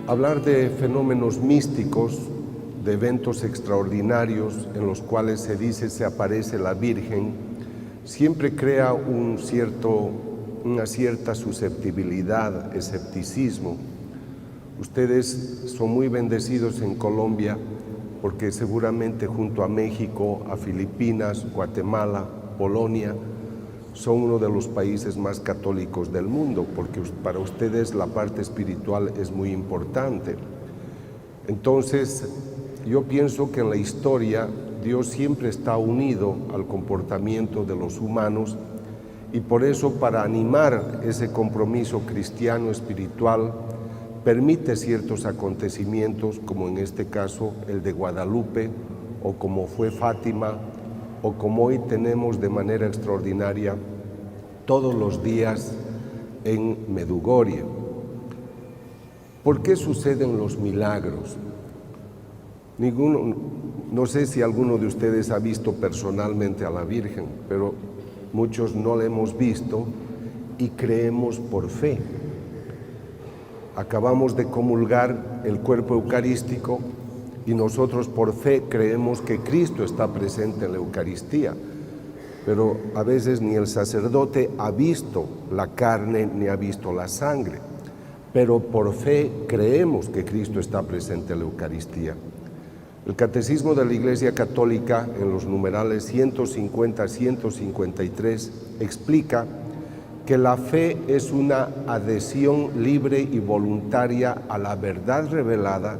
Hablar de fenómenos místicos, de eventos extraordinarios en los cuales se dice se aparece la Virgen, siempre crea una cierta susceptibilidad, escepticismo. Ustedes son muy bendecidos en Colombia porque seguramente junto a México, a Filipinas, Guatemala, Polonia, son uno de los países más católicos del mundo, porque para ustedes la parte espiritual es muy importante. Entonces, yo pienso que en la historia Dios siempre está unido al comportamiento de los humanos y por eso, para animar ese compromiso cristiano espiritual, permite ciertos acontecimientos, como en este caso el de Guadalupe, o como fue Fátima, o como hoy tenemos de manera extraordinaria todos los días en Medjugorje. ¿Por qué suceden los milagros? No sé si alguno de ustedes ha visto personalmente a la Virgen, pero muchos no la hemos visto y creemos por fe. Acabamos de comulgar el cuerpo eucarístico y nosotros por fe creemos que Cristo está presente en la Eucaristía, pero a veces ni el sacerdote ha visto la carne ni ha visto la sangre, pero por fe creemos que Cristo está presente en la Eucaristía. El Catecismo de la Iglesia Católica, en los numerales 150-153, explica que la fe es una adhesión libre y voluntaria a la verdad revelada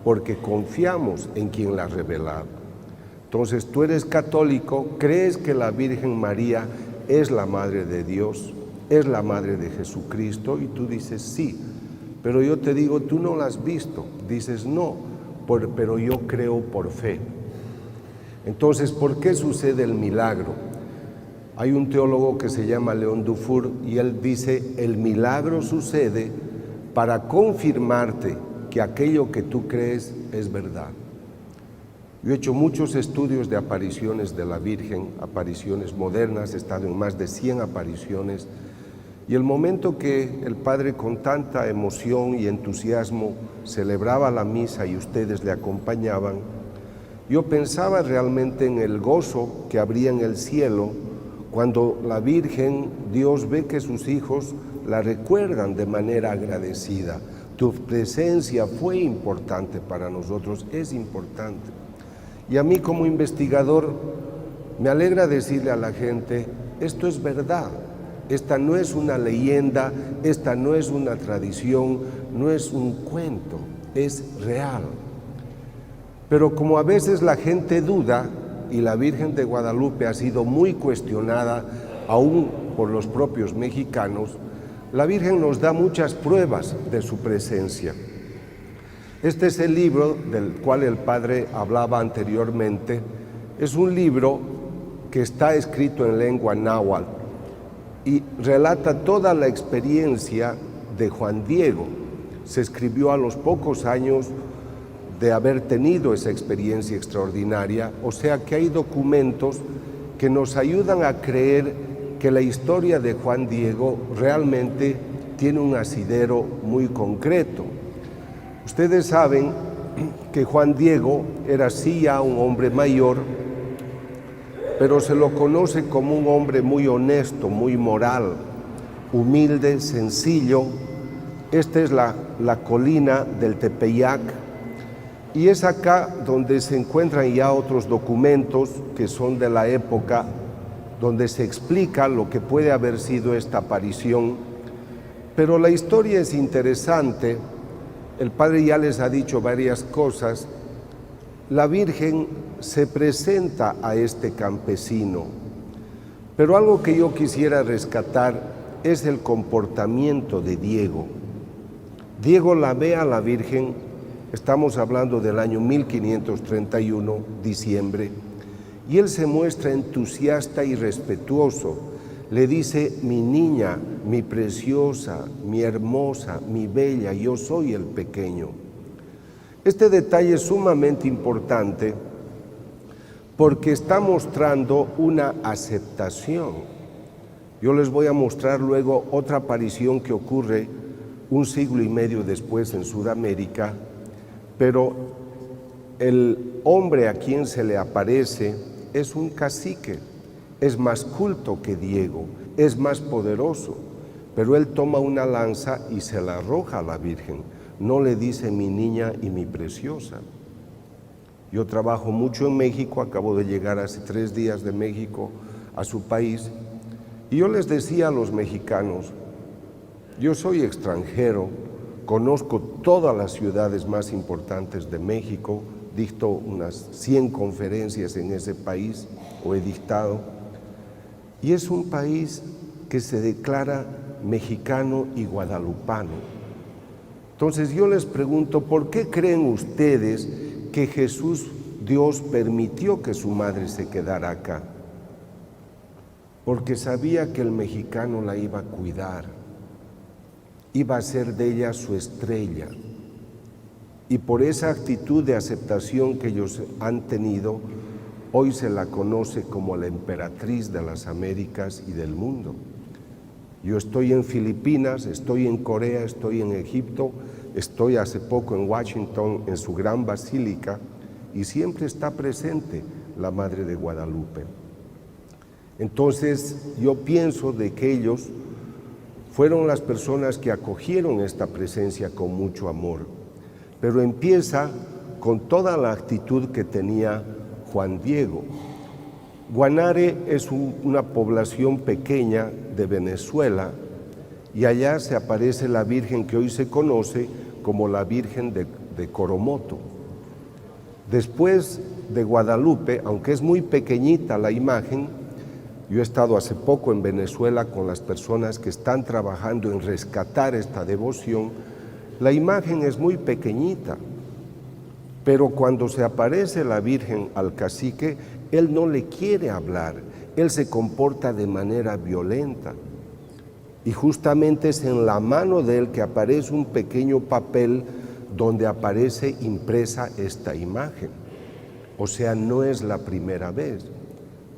porque confiamos en quien la ha revelado. Entonces, tú eres católico, crees que la Virgen María es la Madre de Dios, es la Madre de Jesucristo, y tú dices sí, pero yo te digo, tú no la has visto. Dices no, pero yo creo por fe. Entonces, ¿por qué sucede el milagro? Hay un teólogo que se llama León Dufour y él dice, el milagro sucede para confirmarte que aquello que tú crees es verdad. Yo he hecho muchos estudios de apariciones de la Virgen, apariciones modernas, he estado en más de 100 apariciones, y el momento que el Padre con tanta emoción y entusiasmo celebraba la misa y ustedes le acompañaban, yo pensaba realmente en el gozo que habría en el cielo cuando la Virgen, Dios ve que sus hijos la recuerdan de manera agradecida. Tu presencia fue importante para nosotros, es importante. Y a mí como investigador me alegra decirle a la gente, esto es verdad, esta no es una leyenda, esta no es una tradición, no es un cuento, es real. Pero como a veces la gente duda, y la Virgen de Guadalupe ha sido muy cuestionada, aún por los propios mexicanos, la Virgen nos da muchas pruebas de su presencia. Este es el libro del cual el Padre hablaba anteriormente. Es un libro que está escrito en lengua náhuatl y relata toda la experiencia de Juan Diego. Se escribió a los pocos años de haber tenido esa experiencia extraordinaria, o sea que hay documentos que nos ayudan a creer que la historia de Juan Diego realmente tiene un asidero muy concreto. Ustedes saben que Juan Diego era sí ya un hombre mayor, pero se lo conoce como un hombre muy honesto, muy moral, humilde, sencillo. Esta es la colina del Tepeyac, y es acá donde se encuentran ya otros documentos que son de la época, donde se explica lo que puede haber sido esta aparición. Pero la historia es interesante. El Padre ya les ha dicho varias cosas. La Virgen se presenta a este campesino, pero algo que yo quisiera rescatar es el comportamiento de Diego. Diego la ve a la Virgen. Estamos hablando del año 1531, diciembre, y él se muestra entusiasta y respetuoso. Le dice, mi niña, mi preciosa, mi hermosa, mi bella, yo soy el pequeño. Este detalle es sumamente importante porque está mostrando una aceptación. Yo les voy a mostrar luego otra aparición que ocurre un siglo y medio después en Sudamérica, pero el hombre a quien se le aparece es un cacique, es más culto que Diego, es más poderoso, pero él toma una lanza y se la arroja a la Virgen, no le dice mi niña y mi preciosa. Yo trabajo mucho en México, acabo de llegar hace 3 días de México a su país, y yo les decía a los mexicanos, yo soy extranjero, conozco todas las ciudades más importantes de México, dicto unas 100 conferencias en ese país, o he dictado, y es un país que se declara mexicano y guadalupano. Entonces yo les pregunto, ¿por qué creen ustedes que Jesús, Dios, permitió que su madre se quedara acá? Porque sabía que el mexicano la iba a cuidar, iba a ser de ella su estrella. Y por esa actitud de aceptación que ellos han tenido, hoy se la conoce como la emperatriz de las Américas y del mundo. Yo estoy en Filipinas, estoy en Corea, estoy en Egipto, estoy hace poco en Washington, en su gran basílica, y siempre está presente la Madre de Guadalupe. Entonces, yo pienso de que ellos fueron las personas que acogieron esta presencia con mucho amor, pero empieza con toda la actitud que tenía Juan Diego. Guanare es una población pequeña de Venezuela y allá se aparece la Virgen que hoy se conoce como la Virgen de Coromoto. Después de Guadalupe, aunque es muy pequeñita la imagen, yo he estado hace poco en Venezuela con las personas que están trabajando en rescatar esta devoción, la imagen es muy pequeñita, pero cuando se aparece la Virgen al cacique, él no le quiere hablar, él se comporta de manera violenta. Y justamente es en la mano de él que aparece un pequeño papel donde aparece impresa esta imagen. O sea, no es la primera vez.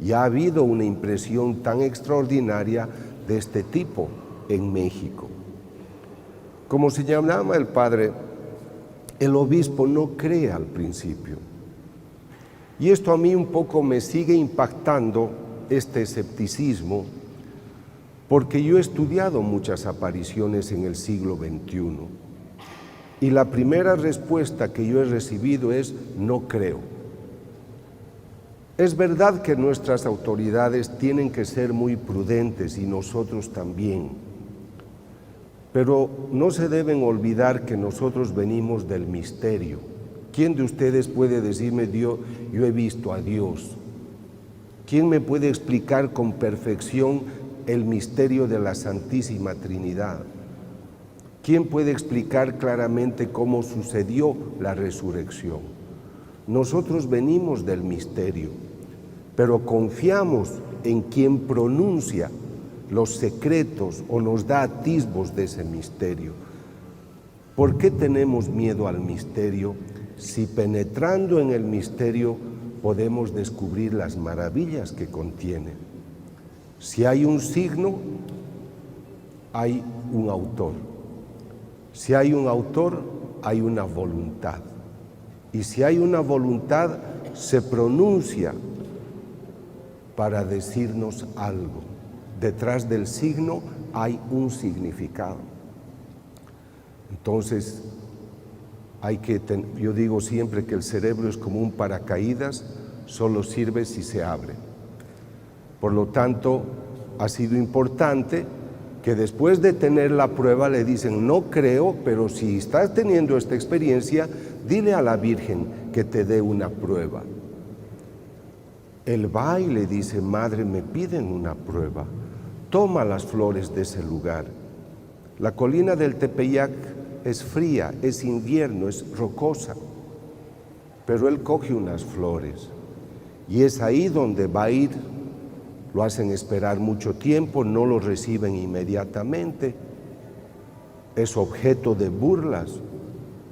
Ya ha habido una impresión tan extraordinaria de este tipo en México. Como señalaba el padre, el obispo no cree al principio. Y esto a mí un poco me sigue impactando, este escepticismo, porque yo he estudiado muchas apariciones en el siglo XXI. Y la primera respuesta que yo he recibido es: no creo. Es verdad que nuestras autoridades tienen que ser muy prudentes y nosotros también, pero no se deben olvidar que nosotros venimos del misterio. ¿Quién de ustedes puede decirme, yo he visto a Dios? ¿Quién me puede explicar con perfección el misterio de la Santísima Trinidad? ¿Quién puede explicar claramente cómo sucedió la resurrección? Nosotros venimos del misterio, pero confiamos en quien pronuncia los secretos o nos da atisbos de ese misterio. ¿Por qué tenemos miedo al misterio si penetrando en el misterio podemos descubrir las maravillas que contiene? Si hay un signo, hay un autor. Si hay un autor, hay una voluntad. Y si hay una voluntad, se pronuncia para decirnos algo. Detrás del signo hay un significado. Entonces, yo digo siempre que el cerebro es como un paracaídas, solo sirve si se abre. Por lo tanto, ha sido importante que después de tener la prueba le dicen, no creo, pero si estás teniendo esta experiencia, dile a la Virgen que te dé una prueba. Él va y le dice, madre, me piden una prueba, toma las flores de ese lugar. La colina del Tepeyac es fría, es invierno, es rocosa, pero él coge unas flores y es ahí donde va a ir. Lo hacen esperar mucho tiempo, no lo reciben inmediatamente, es objeto de burlas,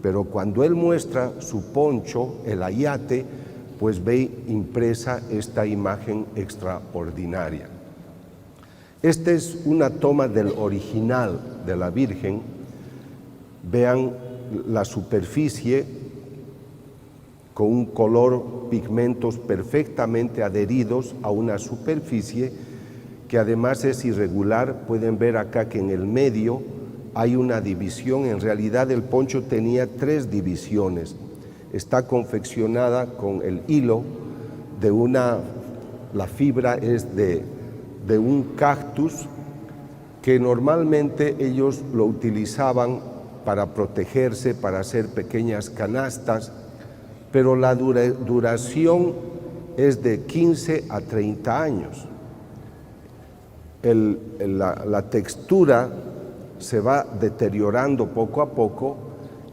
pero cuando él muestra su poncho, el ayate, pues ve impresa esta imagen extraordinaria. Esta es una toma del original de la Virgen, Vean la superficie con un color, pigmentos perfectamente adheridos a una superficie que además es irregular. Pueden ver acá que en el medio hay una división. En realidad el poncho tenía 3 divisiones. Está confeccionada con el hilo de la fibra es de un cactus que normalmente ellos lo utilizaban para protegerse, para hacer pequeñas canastas, pero la duración es de 15 a 30 años. La textura se va deteriorando poco a poco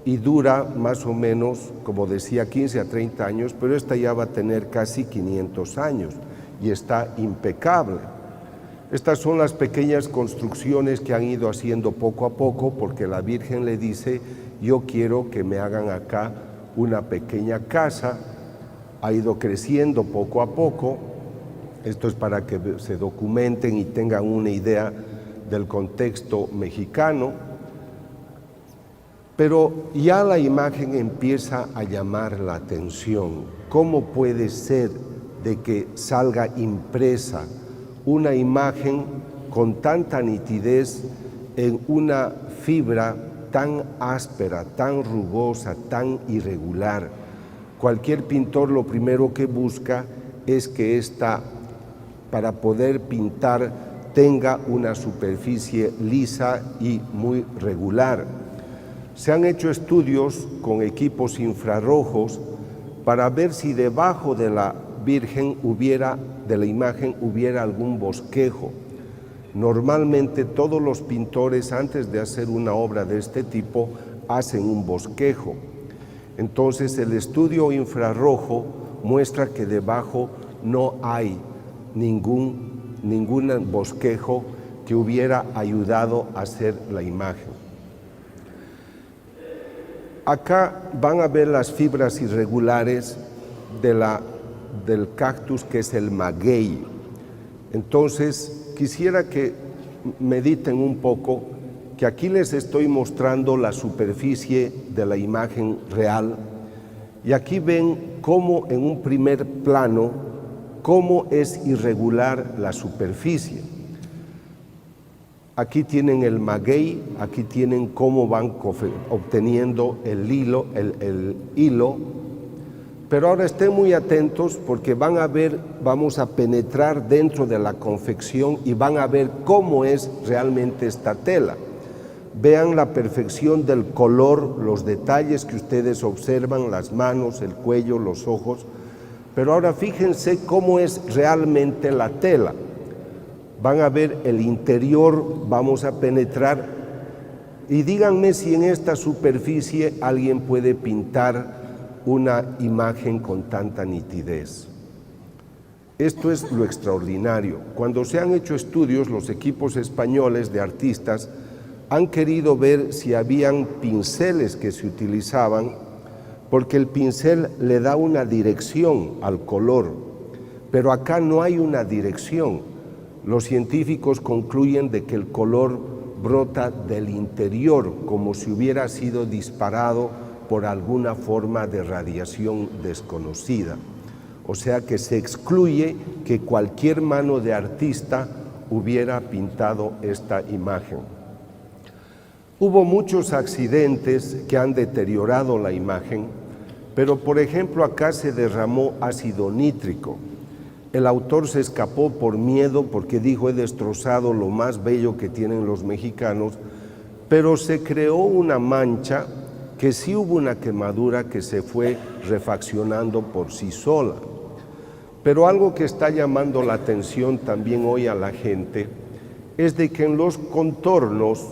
y dura más o menos, como decía, 15 a 30 años, pero esta ya va a tener casi 500 años y está impecable. Estas son las pequeñas construcciones que han ido haciendo poco a poco, porque la Virgen le dice: yo quiero que me hagan acá una pequeña casa. Ha ido creciendo poco a poco. Esto es para que se documenten y tengan una idea del contexto mexicano. Pero ya la imagen empieza a llamar la atención. ¿Cómo puede ser de que salga impresa una imagen con tanta nitidez en una fibra tan áspera, tan rugosa, tan irregular? Cualquier pintor lo primero que busca es que esta, para poder pintar, tenga una superficie lisa y muy regular. Se han hecho estudios con equipos infrarrojos para ver si debajo de la Virgen de la imagen hubiera algún bosquejo. Normalmente todos los pintores, antes de hacer una obra de este tipo, hacen un bosquejo. Entonces el estudio infrarrojo muestra que debajo no hay ningún bosquejo que hubiera ayudado a hacer la imagen. Acá van a ver las fibras irregulares del cactus, que es el maguey. Entonces quisiera que mediten un poco, que aquí les estoy mostrando la superficie de la imagen real, y aquí ven cómo en un primer plano, cómo es irregular la superficie. Aquí tienen el maguey, aquí tienen cómo van obteniendo el hilo, pero ahora estén muy atentos porque van a ver, vamos a penetrar dentro de la confección y van a ver cómo es realmente esta tela. Vean la perfección del color, los detalles que ustedes observan, las manos, el cuello, los ojos, pero ahora fíjense cómo es realmente la tela. Van a ver el interior, vamos a penetrar y díganme si en esta superficie alguien puede pintar una imagen con tanta nitidez. Esto es lo extraordinario. Cuando se han hecho estudios, los equipos españoles de artistas han querido ver si habían pinceles que se utilizaban, porque el pincel le da una dirección al color, pero acá no hay una dirección. Los científicos concluyen de que el color brota del interior, como si hubiera sido disparado por alguna forma de radiación desconocida. O sea que se excluye que cualquier mano de artista hubiera pintado esta imagen. Hubo muchos accidentes que han deteriorado la imagen, pero por ejemplo acá se derramó ácido nítrico. El autor se escapó por miedo porque dijo: he destrozado lo más bello que tienen los mexicanos, pero se creó una mancha que sí hubo una quemadura que se fue refaccionando por sí sola. Pero algo que está llamando la atención también hoy a la gente es de que en los contornos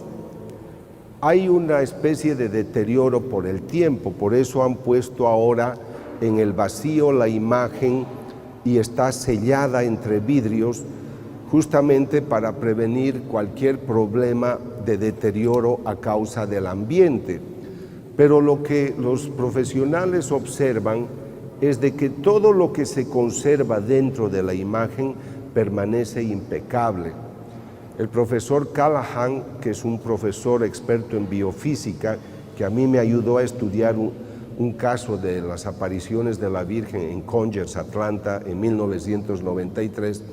hay una especie de deterioro por el tiempo. Por eso han puesto ahora en el vacío la imagen y está sellada entre vidrios, justamente para prevenir cualquier problema de deterioro a causa del ambiente. Pero lo que los profesionales observan es de que todo lo que se conserva dentro de la imagen permanece impecable. El profesor Callahan, que es un profesor experto en biofísica que a mí me ayudó a estudiar un caso de las apariciones de la Virgen en Conyers, Atlanta, en 1993,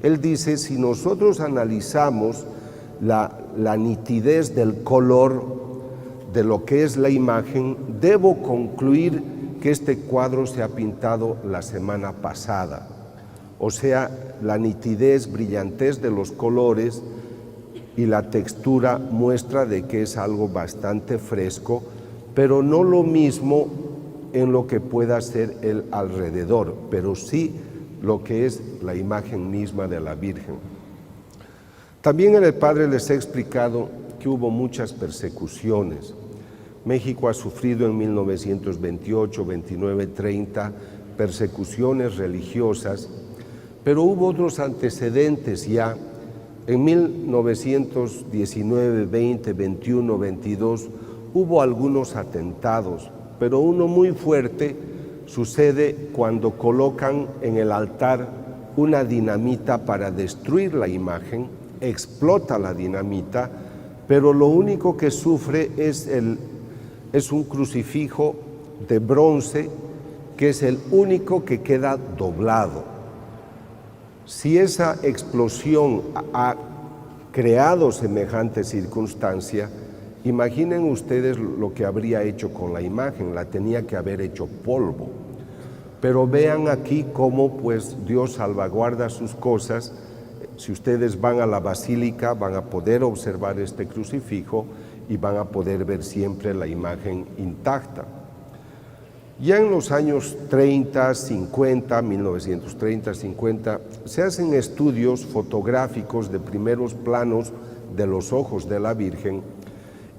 él dice, si nosotros analizamos la nitidez del color de lo que es la imagen, debo concluir que este cuadro se ha pintado la semana pasada. O sea, la nitidez, brillantez de los colores y la textura muestra de que es algo bastante fresco, pero no lo mismo en lo que pueda ser el alrededor, pero sí lo que es la imagen misma de la Virgen. También el Padre les he explicado que hubo muchas persecuciones. México ha sufrido en 1928, 29, 30 persecuciones religiosas, pero hubo otros antecedentes ya. En 1919, 20, 21, 22 hubo algunos atentados, pero uno muy fuerte sucede cuando colocan en el altar una dinamita para destruir la imagen, explota la dinamita, pero lo único que sufre es un crucifijo de bronce que es el único que queda doblado. Si esa explosión ha creado semejante circunstancia, imaginen ustedes lo que habría hecho con la imagen, la tenía que haber hecho polvo. Pero vean aquí cómo pues Dios salvaguarda sus cosas. Si ustedes van a la basílica van a poder observar este crucifijo y van a poder ver siempre la imagen intacta. Ya en los años 30, 50, 1930, 50, se hacen estudios fotográficos de primeros planos de los ojos de la Virgen,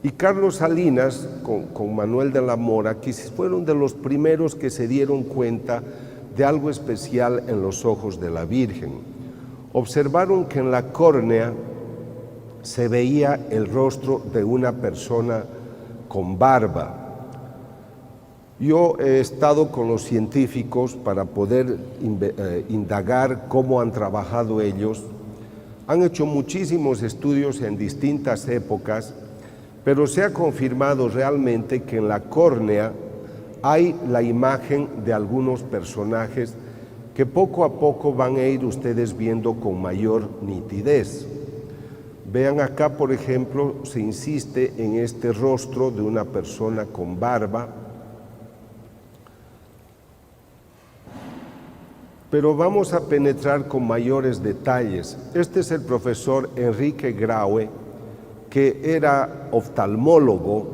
y Carlos Salinas, con Manuel de la Mora, que fueron de los primeros que se dieron cuenta de algo especial en los ojos de la Virgen. Observaron que en la córnea se veía el rostro de una persona con barba. Yo he estado con los científicos para poder indagar cómo han trabajado ellos. Han hecho muchísimos estudios en distintas épocas, pero se ha confirmado realmente que en la córnea hay la imagen de algunos personajes que poco a poco van a ir ustedes viendo con mayor nitidez. Vean acá, por ejemplo, se insiste en este rostro de una persona con barba, pero vamos a penetrar con mayores detalles. Este es el profesor Enrique Graue, que era oftalmólogo,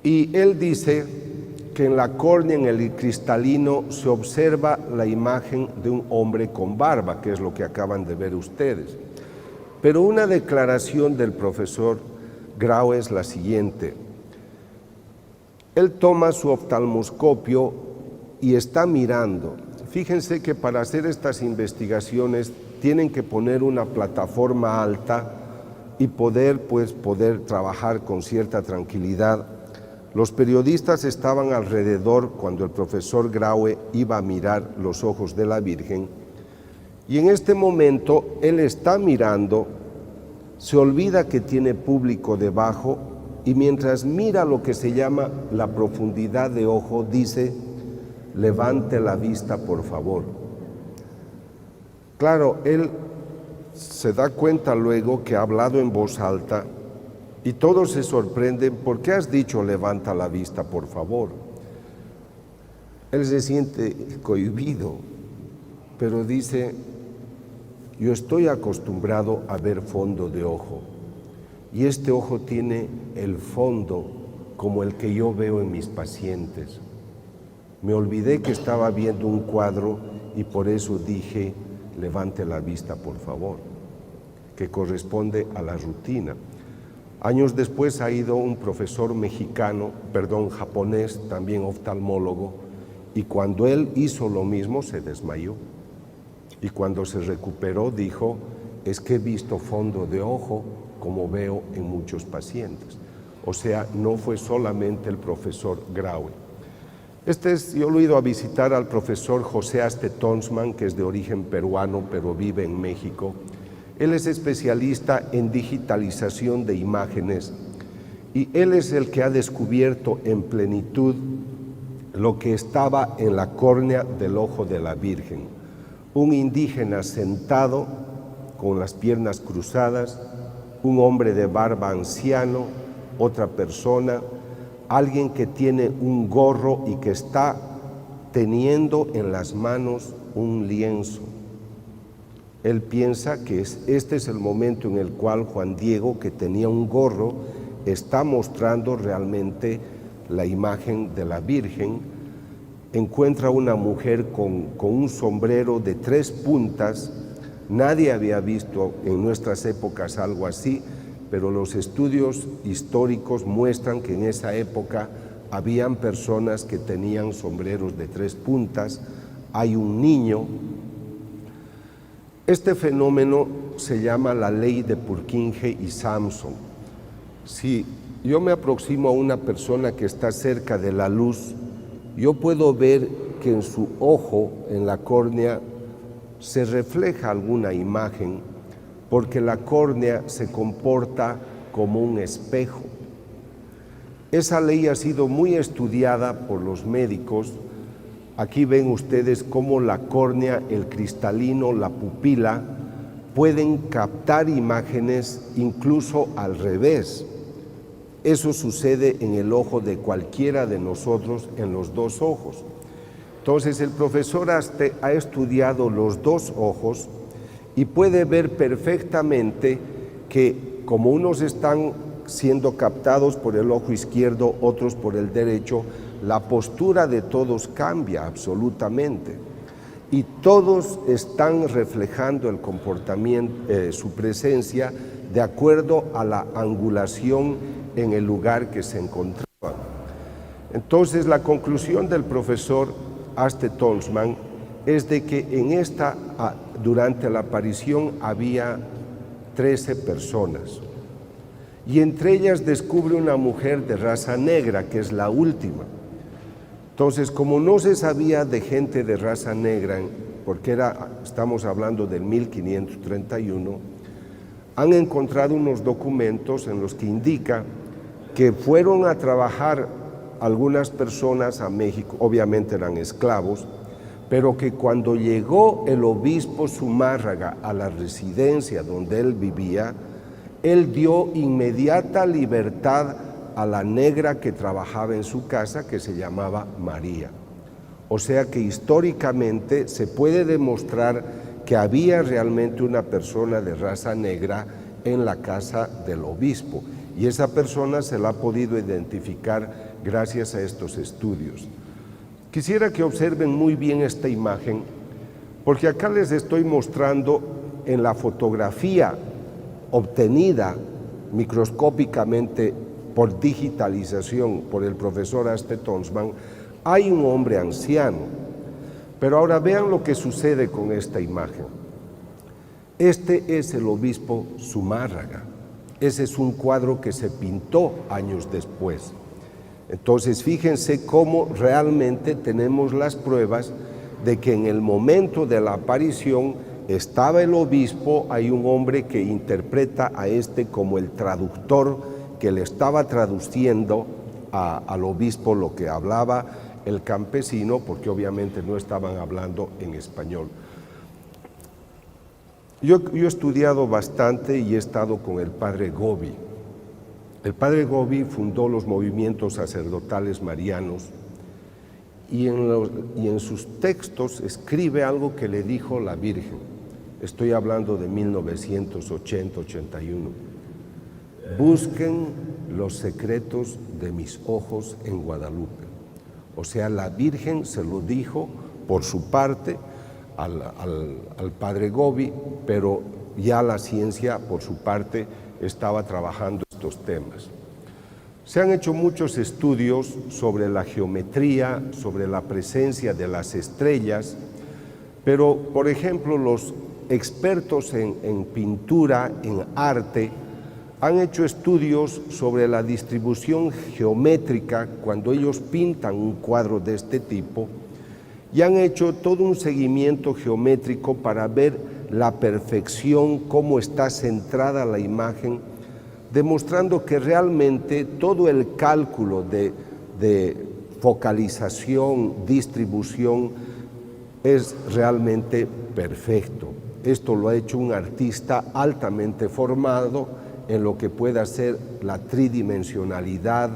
y él dice que en la córnea, en el cristalino, se observa la imagen de un hombre con barba, que es lo que acaban de ver ustedes. Pero una declaración del profesor Graue es la siguiente. Él toma su oftalmoscopio y está mirando. Fíjense que para hacer estas investigaciones tienen que poner una plataforma alta y poder trabajar con cierta tranquilidad. Los periodistas estaban alrededor cuando el profesor Graue iba a mirar los ojos de la Virgen, y en este momento él está mirando, se olvida que tiene público debajo, y mientras mira lo que se llama la profundidad de ojo, dice: levante la vista, por favor. Claro, él se da cuenta luego que ha hablado en voz alta y todos se sorprenden. ¿Por qué has dicho levanta la vista, por favor? Él se siente cohibido, pero dice: yo estoy acostumbrado a ver fondo de ojo, y este ojo tiene el fondo como el que yo veo en mis pacientes. Me olvidé que estaba viendo un cuadro y por eso dije: levante la vista, por favor, que corresponde a la rutina. Años después ha ido un profesor japonés, también oftalmólogo, y cuando él hizo lo mismo se desmayó. Y cuando se recuperó dijo: es que he visto fondo de ojo como veo en muchos pacientes. O sea, no fue solamente el profesor Graue. Yo lo he ido a visitar al profesor José Aste Tonsman, que es de origen peruano, pero vive en México. Él es especialista en digitalización de imágenes y él es el que ha descubierto en plenitud lo que estaba en la córnea del ojo de la Virgen. Un indígena sentado con las piernas cruzadas, un hombre de barba anciano, otra persona, alguien que tiene un gorro y que está teniendo en las manos un lienzo. Él piensa que este es el momento en el cual Juan Diego, que tenía un gorro, está mostrando realmente la imagen de la Virgen. Encuentra una mujer con un sombrero de 3 puntas. Nadie había visto en nuestras épocas algo así, pero los estudios históricos muestran que en esa época habían personas que tenían sombreros de 3 puntas. Hay un niño. Este fenómeno se llama la ley de Purkinje y Samson. Si yo me aproximo a una persona que está cerca de la luz, yo puedo ver que en su ojo, en la córnea, se refleja alguna imagen, porque la córnea se comporta como un espejo. Esa ley ha sido muy estudiada por los médicos. Aquí ven ustedes cómo la córnea, el cristalino, la pupila, pueden captar imágenes incluso al revés. Eso sucede en el ojo de cualquiera de nosotros, en los 2 ojos. Entonces el profesor Aste ha estudiado los 2 ojos y puede ver perfectamente que como unos están siendo captados por el ojo izquierdo, otros por el derecho, la postura de todos cambia absolutamente y todos están reflejando el comportamiento, su presencia de acuerdo a la angulación en el lugar que se encontraban. Entonces la conclusión del profesor Aste Tonsman es de que durante la aparición había 13 personas y entre ellas descubre una mujer de raza negra, que es la última. Entonces, como no se sabía de gente de raza negra, porque estamos hablando del 1531, han encontrado unos documentos en los que indica que fueron a trabajar algunas personas a México, obviamente eran esclavos, pero que cuando llegó el obispo Zumárraga a la residencia donde él vivía, él dio inmediata libertad a la negra que trabajaba en su casa, que se llamaba María. O sea que históricamente se puede demostrar que había realmente una persona de raza negra en la casa del obispo, y esa persona se la ha podido identificar gracias a estos estudios. Quisiera que observen muy bien esta imagen, porque acá les estoy mostrando en la fotografía obtenida microscópicamente por digitalización por el profesor Aste Tonsman, hay un hombre anciano. Pero ahora vean lo que sucede con esta imagen. Este es el obispo Zumárraga. Ese es un cuadro que se pintó años después. Entonces, fíjense cómo realmente tenemos las pruebas de que en el momento de la aparición estaba el obispo, hay un hombre que interpreta a este como el traductor que le estaba traduciendo al obispo lo que hablaba el campesino, porque obviamente no estaban hablando en español. Yo he estudiado bastante y he estado con el padre Gobi. El padre Gobi fundó los movimientos sacerdotales marianos y en sus textos escribe algo que le dijo la Virgen. Estoy hablando de 1980-81. Busquen los secretos de mis ojos en Guadalupe. O sea, la Virgen se lo dijo por su parte al padre Gobi, pero ya la ciencia por su parte estaba trabajando estos temas. Se han hecho muchos estudios sobre la geometría, sobre la presencia de las estrellas, pero por ejemplo los expertos en pintura, en arte, han hecho estudios sobre la distribución geométrica cuando ellos pintan un cuadro de este tipo, y han hecho todo un seguimiento geométrico para ver la perfección, cómo está centrada la imagen, demostrando que realmente todo el cálculo de focalización, distribución, es realmente perfecto. Esto lo ha hecho un artista altamente formado en lo que pueda ser la tridimensionalidad,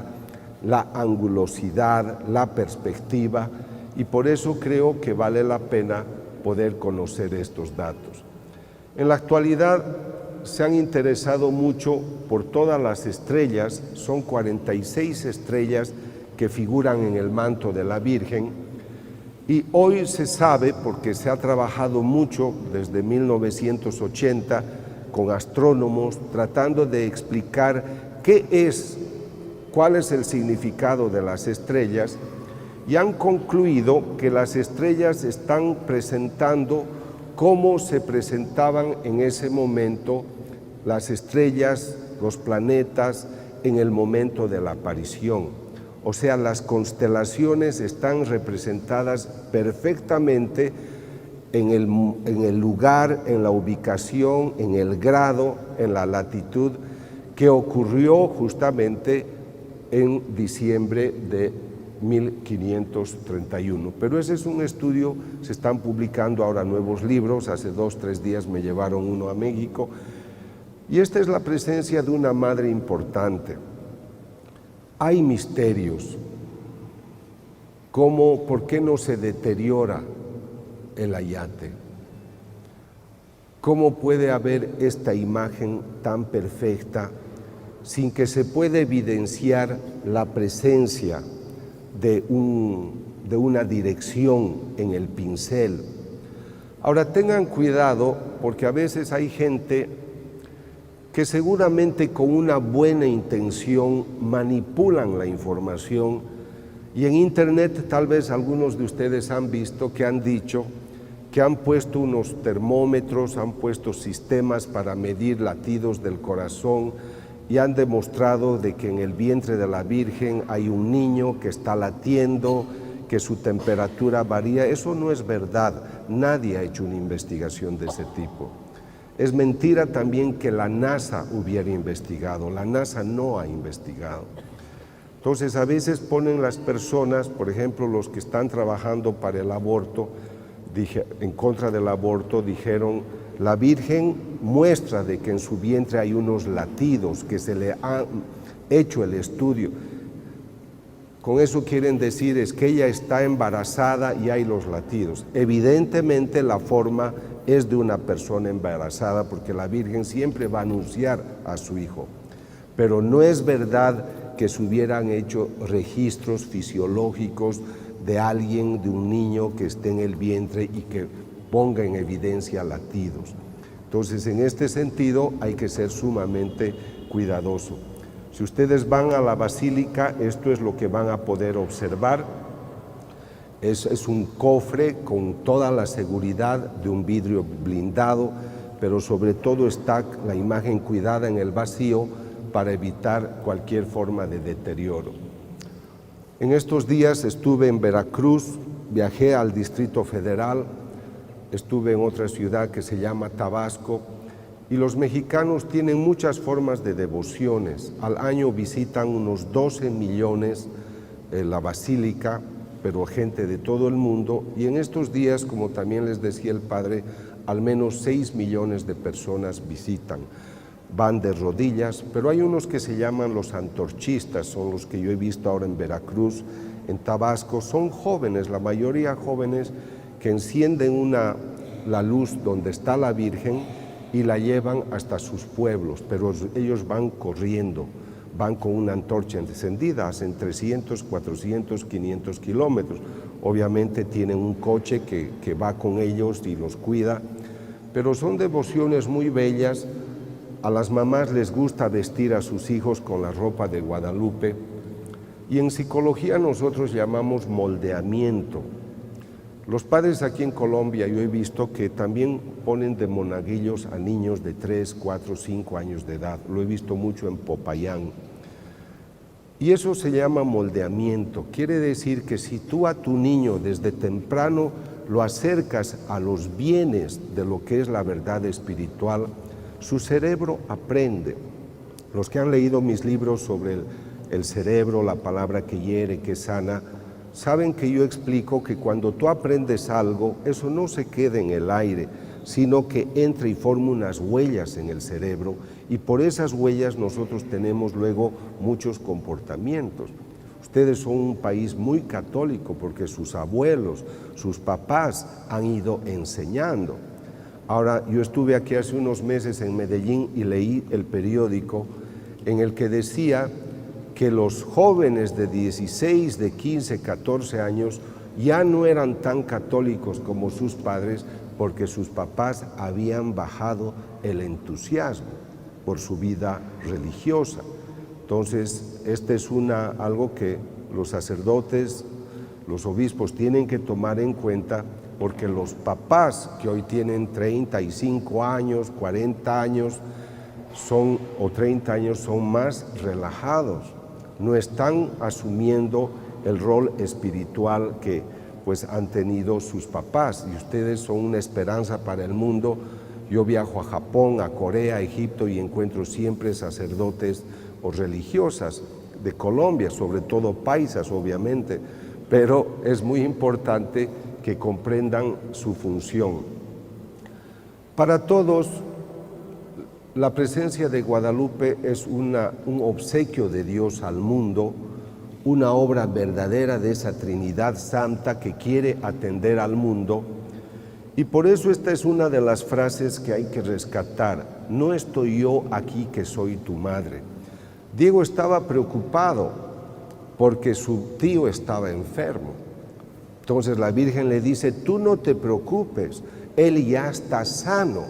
la angulosidad, la perspectiva, y por eso creo que vale la pena poder conocer estos datos. En la actualidad se han interesado mucho por todas las estrellas, son 46 estrellas que figuran en el manto de la Virgen, y hoy se sabe, porque se ha trabajado mucho desde 1980 con astrónomos, tratando de explicar cuál es el significado de las estrellas, y han concluido que las estrellas están presentando cómo se presentaban en ese momento las estrellas, los planetas, en el momento de la aparición. O sea, las constelaciones están representadas perfectamente en el lugar, en la ubicación, en el grado, en la latitud, que ocurrió justamente en diciembre de 1531. Pero ese es un estudio, se están publicando ahora nuevos libros, hace 2 o 3 días me llevaron uno a México, y esta es la presencia de una madre importante. Hay misterios, como por qué no se deteriora el ayate, cómo puede haber esta imagen tan perfecta sin que se pueda evidenciar la presencia de una dirección en el pincel. Ahora tengan cuidado, porque a veces hay gente que seguramente con una buena intención manipulan la información, y en internet tal vez algunos de ustedes han visto que han dicho que han puesto unos termómetros, han puesto sistemas para medir latidos del corazón y han demostrado de que en el vientre de la Virgen hay un niño que está latiendo, que su temperatura varía. Eso no es verdad, nadie ha hecho una investigación de ese tipo. Es mentira también que la NASA hubiera investigado, la NASA no ha investigado. Entonces a veces ponen las personas, por ejemplo los que están trabajando para el aborto, en contra del aborto, dijeron, la Virgen muestra de que en su vientre hay unos latidos, que se le ha hecho el estudio. Con eso quieren decir es que ella está embarazada y hay los latidos. Evidentemente la forma es de una persona embarazada, porque la Virgen siempre va a anunciar a su hijo. Pero no es verdad que se hubieran hecho registros fisiológicos de alguien, de un niño que esté en el vientre y que ponga en evidencia latidos. Entonces, en este sentido hay que ser sumamente cuidadoso. Si ustedes van a la basílica, esto es lo que van a poder observar. Es un cofre con toda la seguridad de un vidrio blindado, pero sobre todo está la imagen cuidada en el vacío para evitar cualquier forma de deterioro. En estos días estuve en Veracruz, viajé al Distrito Federal, estuve en otra ciudad que se llama Tabasco, y los mexicanos tienen muchas formas de devociones. Al año visitan unos 12 millones la basílica, pero gente de todo el mundo, y en estos días, como también les decía el padre, al menos 6 millones de personas visitan. Van de rodillas, pero hay unos que se llaman los antorchistas, son los que yo he visto ahora en Veracruz, en Tabasco, son jóvenes, la mayoría jóvenes, que encienden la luz donde está la Virgen y la llevan hasta sus pueblos, pero ellos van corriendo, van con una antorcha encendida, hacen 300, 400, 500 kilómetros. Obviamente tienen un coche que va con ellos y los cuida, pero son devociones muy bellas. A las mamás les gusta vestir a sus hijos con la ropa de Guadalupe, y en psicología nosotros llamamos moldeamiento. Los padres aquí en Colombia, yo he visto que también ponen de monaguillos a niños de 3, 4, 5 años de edad. Lo he visto mucho en Popayán. Y eso se llama moldeamiento. Quiere decir que si tú a tu niño desde temprano lo acercas a los bienes de lo que es la verdad espiritual, su cerebro aprende. Los que han leído mis libros sobre el cerebro, la palabra que hiere, que sana, saben que yo explico que cuando tú aprendes algo, eso no se queda en el aire, sino que entra y forma unas huellas en el cerebro, y por esas huellas nosotros tenemos luego muchos comportamientos. Ustedes son un país muy católico porque sus abuelos, sus papás han ido enseñando. Ahora, yo estuve aquí hace unos meses en Medellín y leí el periódico en el que decía que los jóvenes de 16, de 15, 14 años ya no eran tan católicos como sus padres porque sus papás habían bajado el entusiasmo por su vida religiosa. Entonces, este es algo que los sacerdotes, los obispos tienen que tomar en cuenta, porque los papás que hoy tienen 35 años, 40 años o 30 años son más relajados, no están asumiendo el rol espiritual que pues han tenido sus papás, y ustedes son una esperanza para el mundo. Yo viajo a Japón, a Corea, a Egipto y encuentro siempre sacerdotes o religiosas de Colombia, sobre todo paisas obviamente, pero es muy importante que comprendan su función. Para todos, la presencia de Guadalupe es un obsequio de Dios al mundo, una obra verdadera de esa Trinidad Santa que quiere atender al mundo, y por eso esta es una de las frases que hay que rescatar. No estoy yo aquí que soy tu madre. Diego estaba preocupado porque su tío estaba enfermo. Entonces la Virgen le dice, tú no te preocupes, él ya está sano.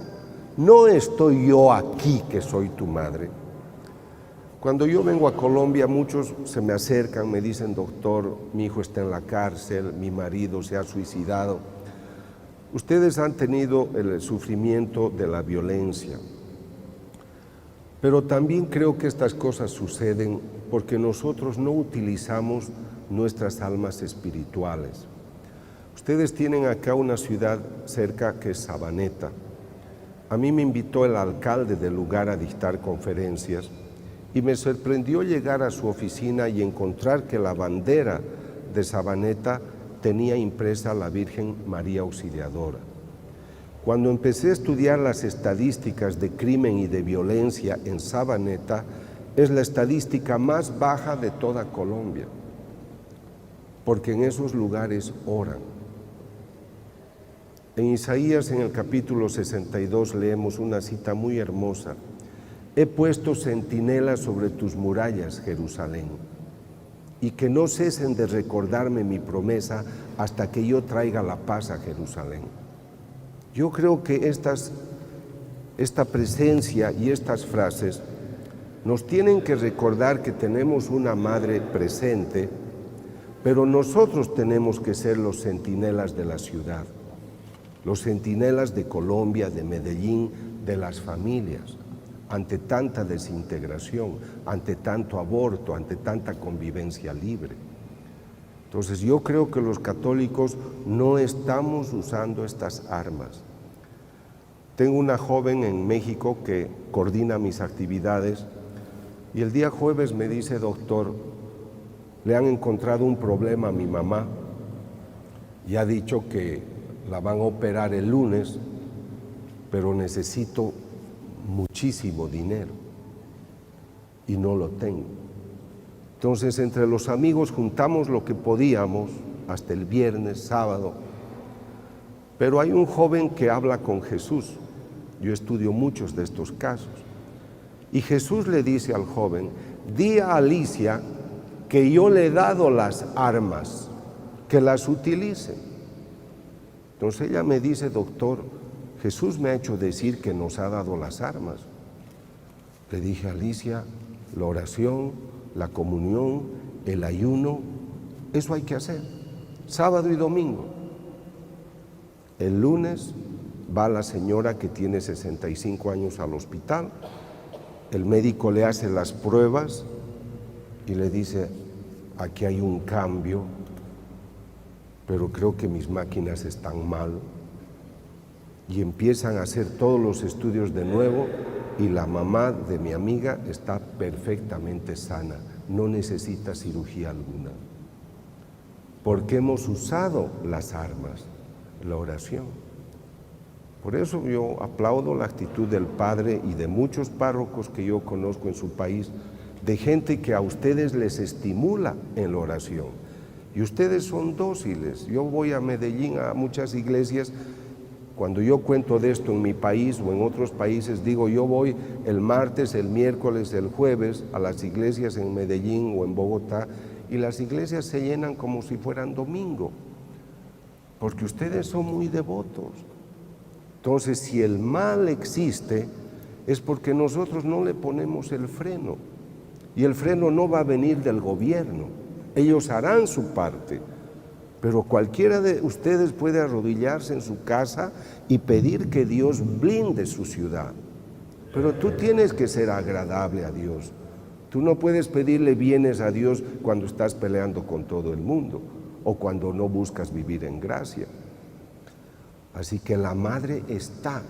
No estoy yo aquí que soy tu madre. Cuando yo vengo a Colombia, muchos se me acercan, me dicen, doctor, mi hijo está en la cárcel, mi marido se ha suicidado. Ustedes han tenido el sufrimiento de la violencia, pero también creo que estas cosas suceden porque nosotros no utilizamos nuestras almas espirituales. Ustedes tienen acá una ciudad cerca que es Sabaneta. A mí me invitó el alcalde del lugar a dictar conferencias y me sorprendió llegar a su oficina y encontrar que la bandera de Sabaneta tenía impresa la Virgen María Auxiliadora. Cuando empecé a estudiar las estadísticas de crimen y de violencia en Sabaneta, es la estadística más baja de toda Colombia, porque en esos lugares oran. En Isaías, en el capítulo 62, leemos una cita muy hermosa. He puesto centinelas sobre tus murallas, Jerusalén, y que no cesen de recordarme mi promesa hasta que yo traiga la paz a Jerusalén. Yo creo que esta presencia y estas frases nos tienen que recordar que tenemos una madre presente, pero nosotros tenemos que ser los centinelas de la ciudad, los centinelas de Colombia, de Medellín, de las familias, ante tanta desintegración, ante tanto aborto, ante tanta convivencia libre. Entonces yo creo que los católicos no estamos usando estas armas. Tengo una joven en México que coordina mis actividades y el día jueves me dice, doctor, le han encontrado un problema a mi mamá y ha dicho que la van a operar el lunes, pero necesito muchísimo dinero y no lo tengo. Entonces, entre los amigos juntamos lo que podíamos hasta el viernes, sábado, pero hay un joven que habla con Jesús. Yo estudio muchos de estos casos. Y Jesús le dice al joven, di a Alicia que yo le he dado las armas, que las utilice. Entonces ella me dice, doctor, Jesús me ha hecho decir que nos ha dado las armas. Le dije, Alicia, la oración, la comunión, el ayuno, eso hay que hacer, sábado y domingo. El lunes va la señora que tiene 65 años al hospital, el médico le hace las pruebas y le dice, aquí hay un cambio, pero creo que mis máquinas están mal. Y empiezan a hacer todos los estudios de nuevo y la mamá de mi amiga está perfectamente sana, no necesita cirugía alguna, porque hemos usado las armas, la oración. Por eso yo aplaudo la actitud del Padre y de muchos párrocos que yo conozco en su país, de gente que a ustedes les estimula en la oración. Y ustedes son dóciles. Yo voy a Medellín, a muchas iglesias. Cuando yo cuento de esto en mi país o en otros países, digo, yo voy el martes, el miércoles, el jueves a las iglesias en Medellín o en Bogotá, y las iglesias se llenan como si fueran domingo, porque ustedes son muy devotos. Entonces, si el mal existe, es porque nosotros no le ponemos el freno, y el freno no va a venir del gobierno. Ellos harán su parte, pero cualquiera de ustedes puede arrodillarse en su casa y pedir que Dios blinde su ciudad. Pero tú tienes que ser agradable a Dios. Tú no puedes pedirle bienes a Dios cuando estás peleando con todo el mundo o cuando no buscas vivir en gracia. Así que la Madre está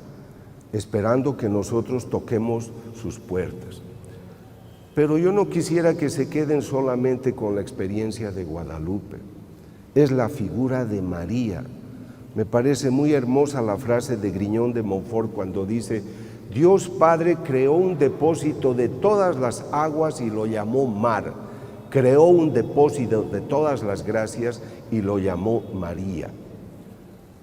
esperando que nosotros toquemos sus puertas. Pero yo no quisiera que se queden solamente con la experiencia de Guadalupe. Es la figura de María. Me parece muy hermosa la frase de Grignon de Montfort cuando dice: Dios Padre creó un depósito de todas las aguas y lo llamó mar. Creó un depósito de todas las gracias y lo llamó María.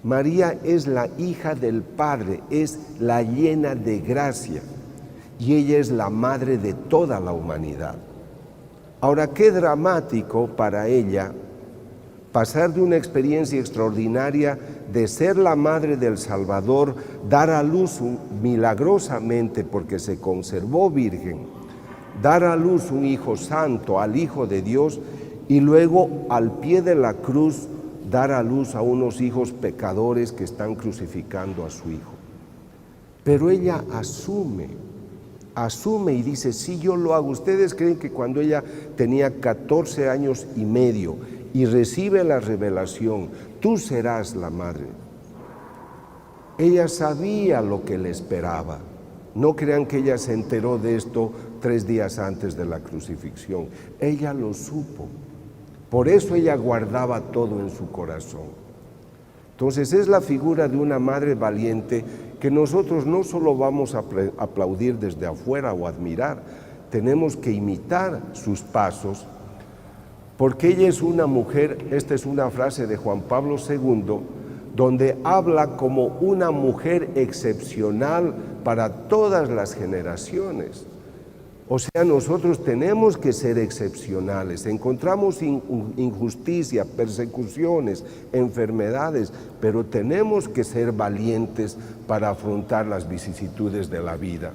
María es la hija del Padre, es la llena de gracia, y ella es la madre de toda la humanidad. Ahora, qué dramático para ella pasar de una experiencia extraordinaria de ser la madre del Salvador, dar a luz milagrosamente porque se conservó virgen, dar a luz un hijo santo, al Hijo de Dios, y luego al pie de la cruz dar a luz a unos hijos pecadores que están crucificando a su hijo. Pero ella asume y dice: sí, yo lo hago. ¿Ustedes creen que cuando ella tenía 14 años y medio y recibe la revelación, tú serás la madre? Ella sabía lo que le esperaba. No crean que ella se enteró de esto 3 días antes de la crucifixión. Ella lo supo. Por eso ella guardaba todo en su corazón. Entonces es la figura de una madre valiente que nosotros no solo vamos a aplaudir desde afuera o admirar, tenemos que imitar sus pasos, porque ella es una mujer. Esta es una frase de Juan Pablo II, donde habla como una mujer excepcional para todas las generaciones. O sea, nosotros tenemos que ser excepcionales. Encontramos injusticia, persecuciones, enfermedades, pero tenemos que ser valientes para afrontar las vicisitudes de la vida.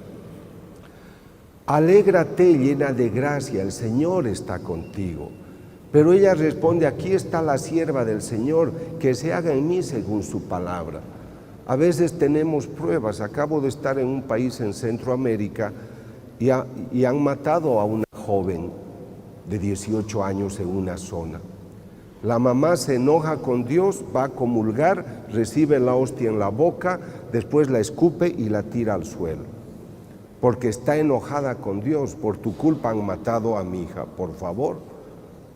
Alégrate, llena de gracia, el Señor está contigo. Pero ella responde: aquí está la sierva del Señor, que se haga en mí según su palabra. A veces tenemos pruebas. Acabo de estar en un país en Centroamérica y han matado a una joven de 18 años en una zona. La mamá se enoja con Dios, va a comulgar, recibe la hostia en la boca, después la escupe y la tira al suelo, porque está enojada con Dios. Por tu culpa han matado a mi hija. Por favor,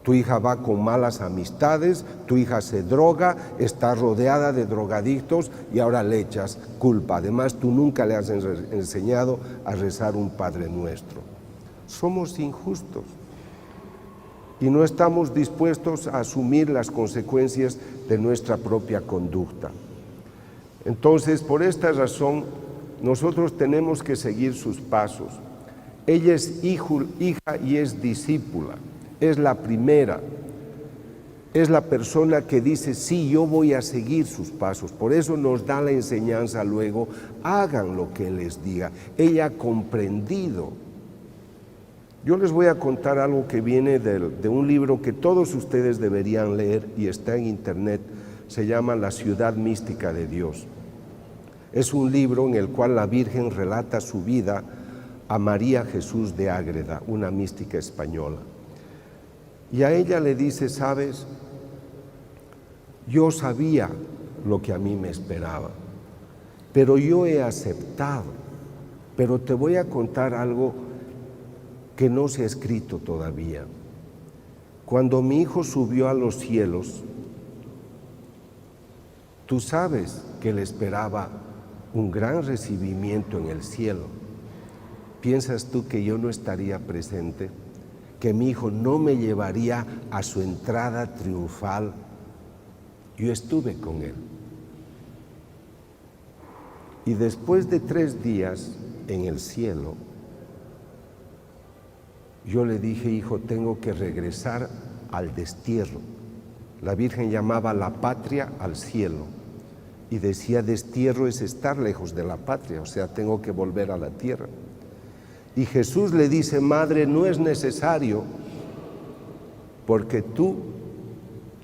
tu hija va con malas amistades, tu hija se droga, está rodeada de drogadictos y ahora le echas culpa. Además, tú nunca le has enseñado a rezar un Padre Nuestro. Somos injustos y no estamos dispuestos a asumir las consecuencias de nuestra propia conducta. Entonces, por esta razón, nosotros tenemos que seguir sus pasos. Ella es hija y es discípula. Es la primera, es la persona que dice: sí, yo voy a seguir sus pasos. Por eso nos da la enseñanza luego: hagan lo que Él les diga. Ella ha comprendido. Yo les voy a contar algo que viene de un libro que todos ustedes deberían leer y está en internet. Se llama La ciudad mística de Dios. Es un libro en el cual la Virgen relata su vida a María Jesús de Ágreda, una mística española. Y a ella le dice: sabes, yo sabía lo que a mí me esperaba, pero yo he aceptado, Pero te voy a contar algo que no se ha escrito todavía. Cuando mi hijo subió a los cielos, tú sabes que le esperaba un gran recibimiento en el cielo. ¿Piensas tú que yo no estaría presente? ¿Que mi hijo no me llevaría a su entrada triunfal? Yo estuve con él. Y después de 3 días en el cielo, yo le dije, hijo, tengo que regresar al destierro. La Virgen llamaba la patria al cielo y decía, destierro es estar lejos de la patria, o sea, tengo que volver a la tierra. Y Jesús le dice, madre, no es necesario, porque tú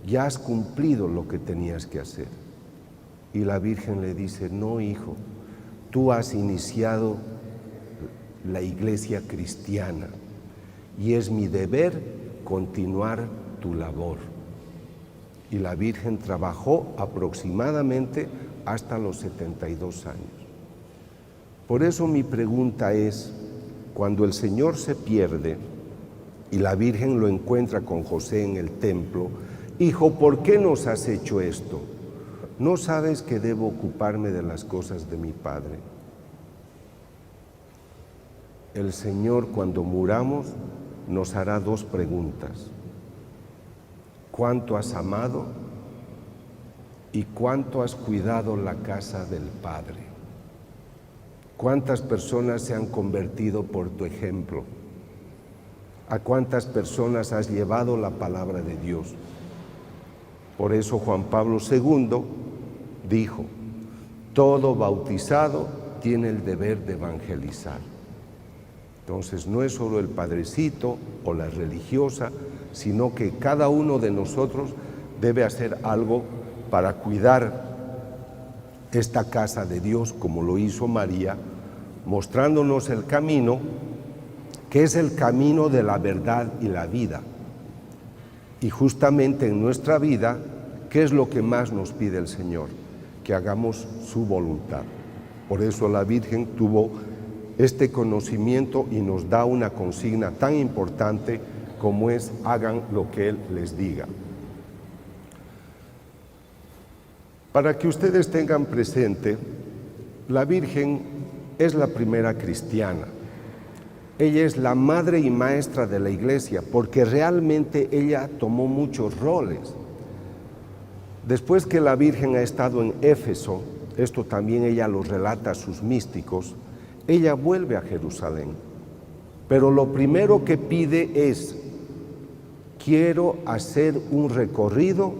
ya has cumplido lo que tenías que hacer. Y la Virgen le dice, no, hijo, tú has iniciado la iglesia cristiana y es mi deber continuar tu labor. Y la Virgen trabajó aproximadamente hasta los 72 años. Por eso mi pregunta es, cuando el Señor se pierde y la Virgen lo encuentra con José en el templo, hijo, ¿por qué nos has hecho esto? ¿No sabes que debo ocuparme de las cosas de mi Padre? El Señor, cuando muramos, nos hará 2 preguntas. ¿Cuánto has amado? ¿Y cuánto has cuidado la casa del Padre? ¿Cuántas personas se han convertido por tu ejemplo? ¿A cuántas personas has llevado la palabra de Dios? Por eso Juan Pablo II dijo, todo bautizado tiene el deber de evangelizar. Entonces no es solo el padrecito o la religiosa, sino que cada uno de nosotros debe hacer algo para cuidar esta casa de Dios, como lo hizo María, mostrándonos el camino, que es el camino de la verdad y la vida. Y justamente en nuestra vida, ¿qué es lo que más nos pide el Señor? Que hagamos su voluntad. Por eso la Virgen tuvo este conocimiento y nos da una consigna tan importante como es hagan lo que Él les diga. Para que ustedes tengan presente, la Virgen es la primera cristiana. Ella es la madre y maestra de la iglesia, porque realmente ella tomó muchos roles. Después que la Virgen ha estado en Éfeso, esto también ella lo relata a sus místicos, ella vuelve a Jerusalén. Pero lo primero que pide es, quiero hacer un recorrido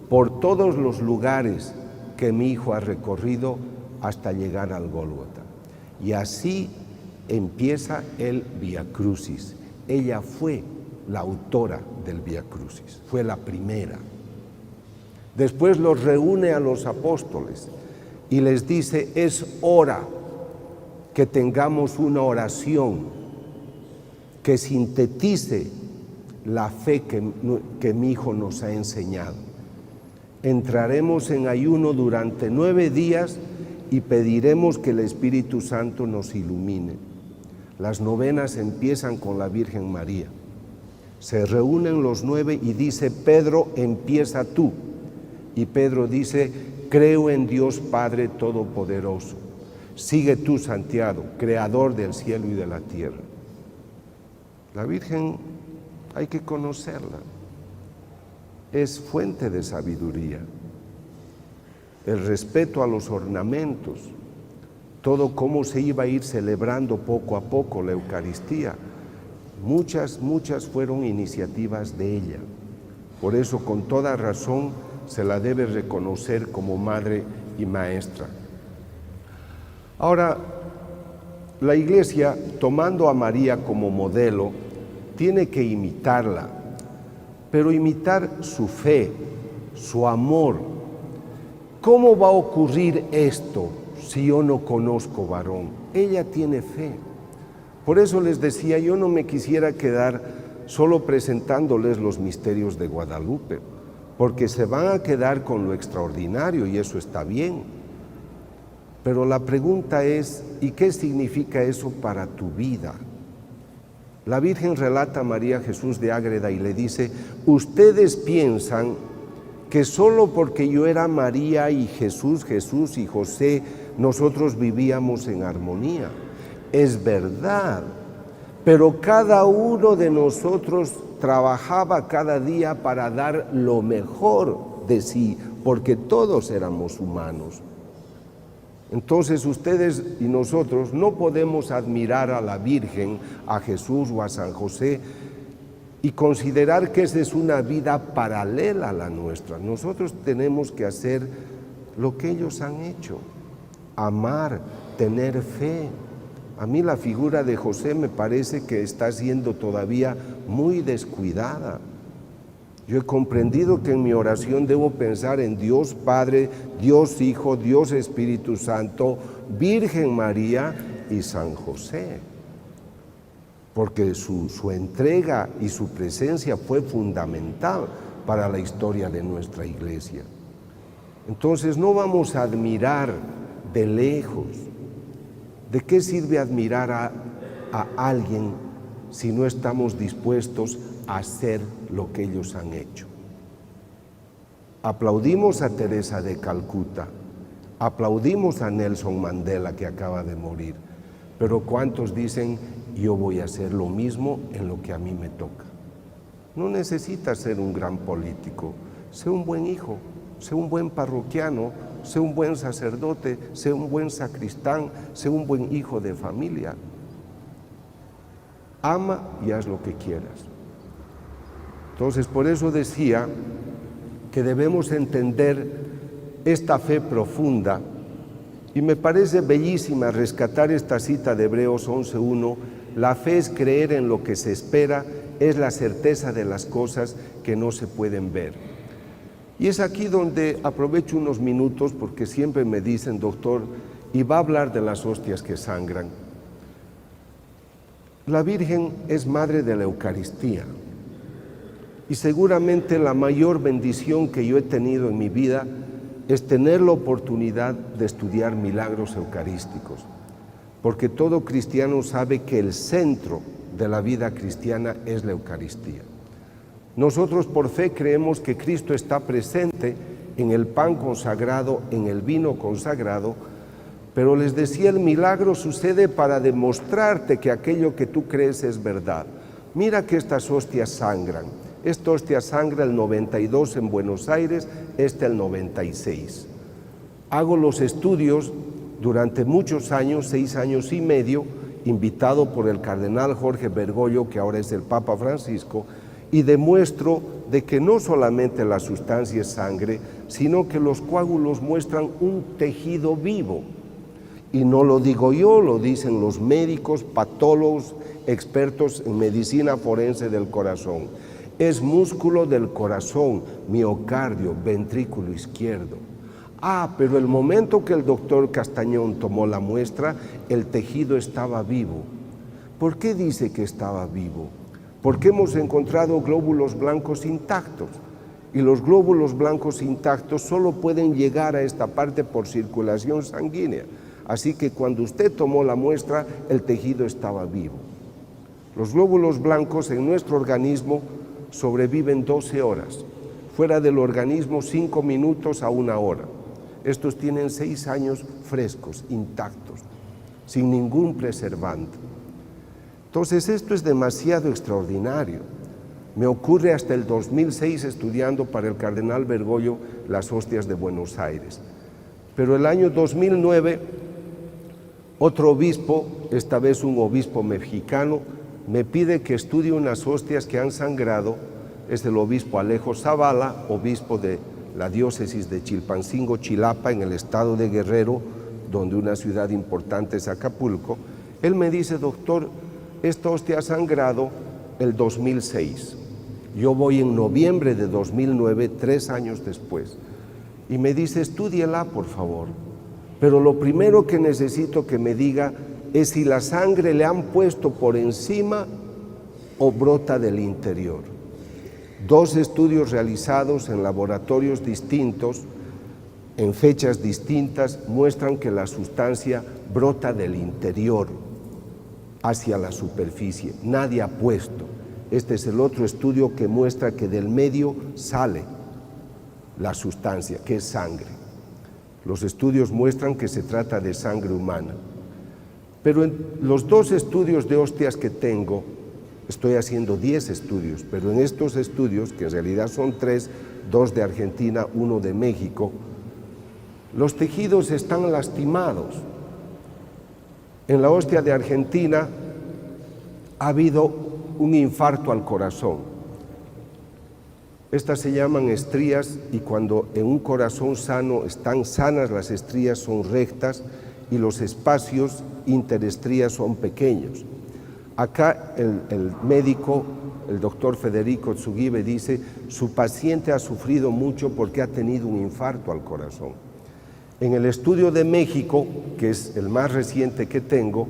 por todos los lugares que mi hijo ha recorrido hasta llegar al Gólgota. Y así empieza el Vía Crucis. Ella fue la autora del Vía Crucis, fue la primera. Después los reúne a los apóstoles y les dice, es hora que tengamos una oración que sintetice la fe que mi hijo nos ha enseñado. Entraremos en ayuno durante 9 días y pediremos que el Espíritu Santo nos ilumine. Las novenas empiezan con la Virgen María. Se reúnen los 9 y dice, Pedro, empieza tú. Y Pedro dice, creo en Dios Padre Todopoderoso. Sigue tú, Santiago, creador del cielo y de la tierra. La Virgen hay que conocerla. Es fuente de sabiduría. El respeto a los ornamentos, todo cómo se iba a ir celebrando poco a poco la Eucaristía. Muchas fueron iniciativas de ella. Por eso, con toda razón, se la debe reconocer como madre y maestra. Ahora, la Iglesia, tomando a María como modelo, tiene que imitarla, pero imitar su fe, su amor. ¿Cómo va a ocurrir esto si yo no conozco varón? Ella tiene fe. Por eso les decía, yo no me quisiera quedar solo presentándoles los misterios de Guadalupe, porque se van a quedar con lo extraordinario y eso está bien. Pero la pregunta es, ¿y qué significa eso para tu vida? La Virgen relata a María Jesús de Ágreda y le dice, ustedes piensan que solo porque yo era María y Jesús y José, nosotros vivíamos en armonía. Es verdad, pero cada uno de nosotros trabajaba cada día para dar lo mejor de sí, porque todos éramos humanos. Entonces ustedes y nosotros no podemos admirar a la Virgen, a Jesús o a San José y considerar que esa es una vida paralela a la nuestra. Nosotros tenemos que hacer lo que ellos han hecho, amar, tener fe. A mí la figura de José me parece que está siendo todavía muy descuidada. Yo he comprendido que en mi oración debo pensar en Dios Padre, Dios Hijo, Dios Espíritu Santo, Virgen María y San José, porque su entrega y su presencia fue fundamental para la historia de nuestra iglesia. Entonces no vamos a admirar de lejos. ¿De qué sirve admirar a alguien si no estamos dispuestos a hacer lo que ellos han hecho? Aplaudimos a Teresa de Calcuta, aplaudimos a Nelson Mandela que acaba de morir, pero ¿cuántos dicen yo voy a hacer lo mismo en lo que a mí me toca? No necesitas ser un gran político, sé un buen hijo, sé un buen parroquiano, sé un buen sacerdote, sé un buen sacristán, sé un buen hijo de familia. Ama y haz lo que quieras. Entonces, por eso decía que debemos entender esta fe profunda, y me parece bellísima rescatar esta cita de Hebreos 11:1, la fe es creer en lo que se espera, es la certeza de las cosas que no se pueden ver. Y es aquí donde aprovecho unos minutos, porque siempre me dicen, doctor, y va a hablar de las hostias que sangran. La Virgen es madre de la Eucaristía, y seguramente la mayor bendición que yo he tenido en mi vida es tener la oportunidad de estudiar milagros eucarísticos, porque todo cristiano sabe que el centro de la vida cristiana es la Eucaristía. Nosotros por fe creemos que Cristo está presente en el pan consagrado, en el vino consagrado, pero les decía, el milagro sucede para demostrarte que aquello que tú crees es verdad. Mira que estas hostias sangran. Esta hostia sangra el 92 en Buenos Aires, esta el 96. Hago los estudios durante muchos años, 6 años y medio, invitado por el cardenal Jorge Bergoglio, que ahora es el Papa Francisco, y demuestro de que no solamente la sustancia es sangre, sino que los coágulos muestran un tejido vivo. Y no lo digo yo, lo dicen los médicos, patólogos, expertos en medicina forense del corazón. Es músculo del corazón, miocardio, ventrículo izquierdo. Pero el momento que el doctor Castañón tomó la muestra, el tejido estaba vivo. ¿Por qué dice que estaba vivo? Porque hemos encontrado glóbulos blancos intactos, y los glóbulos blancos intactos solo pueden llegar a esta parte por circulación sanguínea. Así que cuando usted tomó la muestra, el tejido estaba vivo. Los glóbulos blancos en nuestro organismo sobreviven 12 horas, fuera del organismo 5 minutos a 1 hora. Estos tienen 6 años frescos, intactos, sin ningún preservante. Entonces esto es demasiado extraordinario. Me ocurre hasta el 2006 estudiando para el cardenal Bergoglio las hostias de Buenos Aires. Pero el año 2009, otro obispo, esta vez un obispo mexicano, me pide que estudie unas hostias que han sangrado. Es el obispo Alejo Zavala, obispo de la diócesis de Chilpancingo, Chilapa, en el estado de Guerrero, donde una ciudad importante es Acapulco. Él me dice, doctor, esta hostia ha sangrado el 2006. Yo voy en noviembre de 2009, 3 años después. Y me dice, estúdiela, por favor. Pero lo primero que necesito que me diga es si la sangre le han puesto por encima o brota del interior. 2 estudios realizados en laboratorios distintos en fechas distintas muestran que la sustancia brota del interior hacia la superficie. Nadie ha puesto. Este es el otro estudio que muestra que del medio sale la sustancia, que es sangre. Los estudios muestran que se trata de sangre humana. Pero en los 2 estudios de hostias que tengo, estoy haciendo 10 estudios, pero en estos estudios, que en realidad son 3, 2 de Argentina, 1 de México, los tejidos están lastimados. En la hostia de Argentina ha habido un infarto al corazón. Estas se llaman estrías y cuando en un corazón sano están sanas, las estrías son rectas y los espacios interestrías son pequeños. Acá el médico, el doctor Federico Tsugibe, dice: su paciente ha sufrido mucho porque ha tenido un infarto al corazón. En el estudio de México, que es el más reciente que tengo,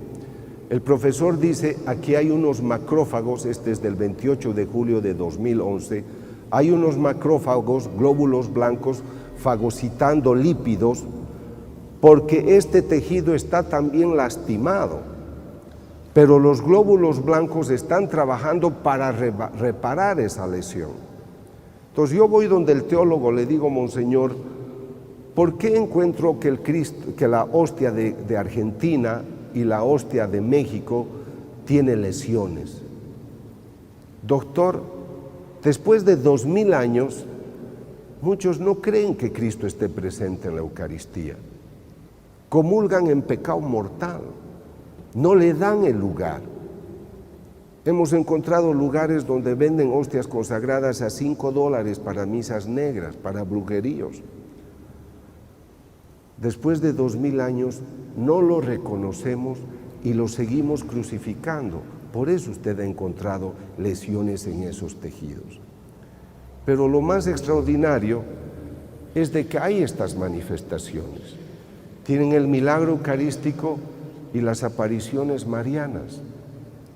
el profesor dice: aquí hay unos macrófagos, este es del 28 de julio de 2011, hay unos macrófagos, glóbulos blancos, fagocitando lípidos, porque este tejido está también lastimado, pero los glóbulos blancos están trabajando para reparar esa lesión. Entonces yo voy donde el teólogo, le digo: monseñor, ¿por qué encuentro que la hostia de Argentina y la hostia de México tiene lesiones? Doctor, después de 2000 años, muchos no creen que Cristo esté presente en la Eucaristía. Comulgan en pecado mortal, no le dan el lugar. Hemos encontrado lugares donde venden hostias consagradas a $5 para misas negras, para brujeríos. Después de 2000 años no lo reconocemos y lo seguimos crucificando. Por eso usted ha encontrado lesiones en esos tejidos. Pero lo más extraordinario es de que hay estas manifestaciones. Tienen el milagro eucarístico y las apariciones marianas.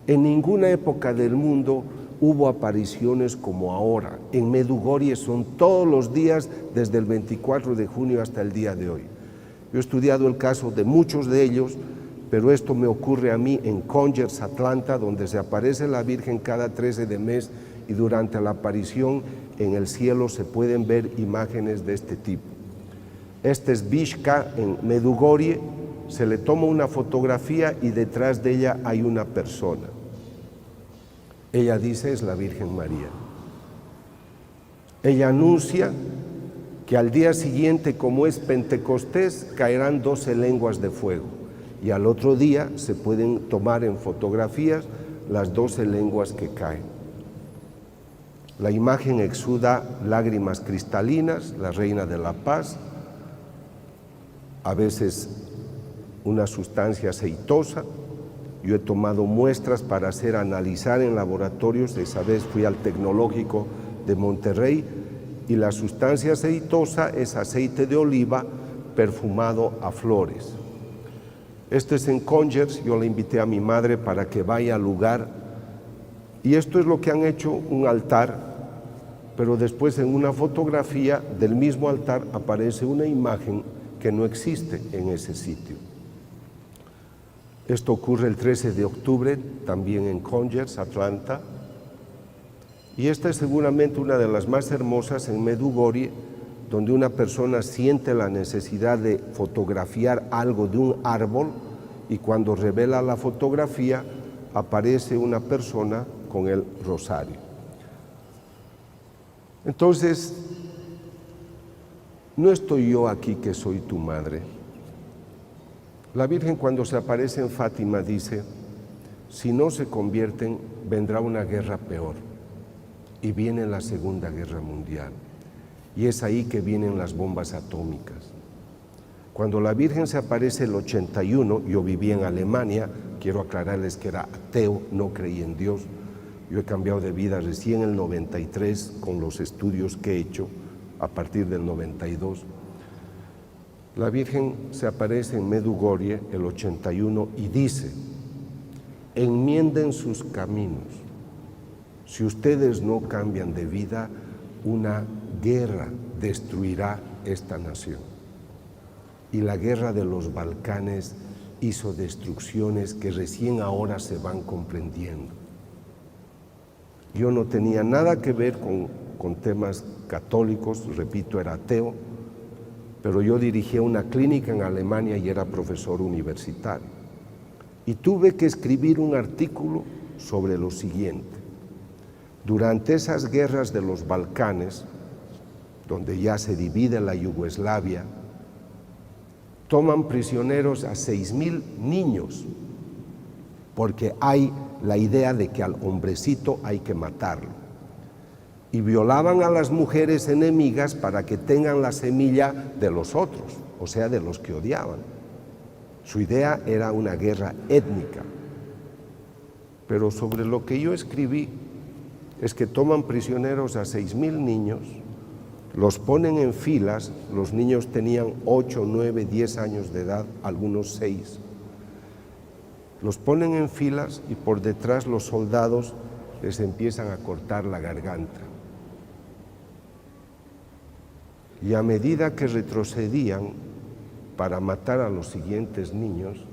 En ninguna época del mundo hubo apariciones como ahora. En Medjugorje son todos los días desde el 24 de junio hasta el día de hoy. Yo he estudiado el caso de muchos de ellos, pero esto me ocurre a mí en Congers, Atlanta, donde se aparece la Virgen cada 13 de mes y durante la aparición en el cielo se pueden ver imágenes de este tipo. Este es Vishka en Medjugorje, se le toma una fotografía y detrás de ella hay una persona. Ella dice: es la Virgen María. Ella anuncia que al día siguiente, como es Pentecostés, caerán 12 lenguas de fuego y al otro día se pueden tomar en fotografías las 12 lenguas que caen. La imagen exuda lágrimas cristalinas, la Reina de la Paz, a veces una sustancia aceitosa. Yo he tomado muestras para analizar en laboratorios. Esa vez fui al Tecnológico de Monterrey y la sustancia aceitosa es aceite de oliva perfumado a flores. Este es en Congers. Yo le invité a mi madre para que vaya al lugar y esto es lo que han hecho, un altar, pero después en una fotografía del mismo altar aparece una imagen que no existe en ese sitio. Esto ocurre el 13 de octubre, también en Congers, Atlanta. Y esta es seguramente una de las más hermosas en Medjugorje, donde una persona siente la necesidad de fotografiar algo de un árbol y cuando revela la fotografía aparece una persona con el rosario. Entonces, no estoy yo aquí que soy tu madre. La Virgen, cuando se aparece en Fátima, dice: si no se convierten, vendrá una guerra peor. Y viene la Segunda Guerra Mundial. Y es ahí que vienen las bombas atómicas. Cuando la Virgen se aparece el 81, yo viví en Alemania, quiero aclararles que era ateo, no creía en Dios. Yo he cambiado de vida recién en el 93 con los estudios que he hecho a partir del 92. La Virgen se aparece en Medjugorje el 81 y dice: enmienden sus caminos. Si ustedes no cambian de vida, una guerra destruirá esta nación. y la guerra de los Balcanes hizo destrucciones que recién ahora se van comprendiendo. Yo no tenía nada que ver con temas católicos, repito, era ateo, pero yo dirigía una clínica en Alemania y era profesor universitario. Y tuve que escribir un artículo sobre lo siguiente. Durante esas guerras de los Balcanes, donde ya se divide la Yugoslavia, toman prisioneros a 6,000 niños, porque hay la idea de que al hombrecito hay que matarlo. Y violaban a las mujeres enemigas para que tengan la semilla de los otros, o sea, de los que odiaban. Su idea era una guerra étnica. Pero sobre lo que yo escribí es que toman prisioneros a 6,000 niños, los ponen en filas, los niños tenían 8, 9, 10 años de edad, algunos 6. Los ponen en filas y por detrás los soldados les empiezan a cortar la garganta. Y a medida que retrocedían para matar a los siguientes niños,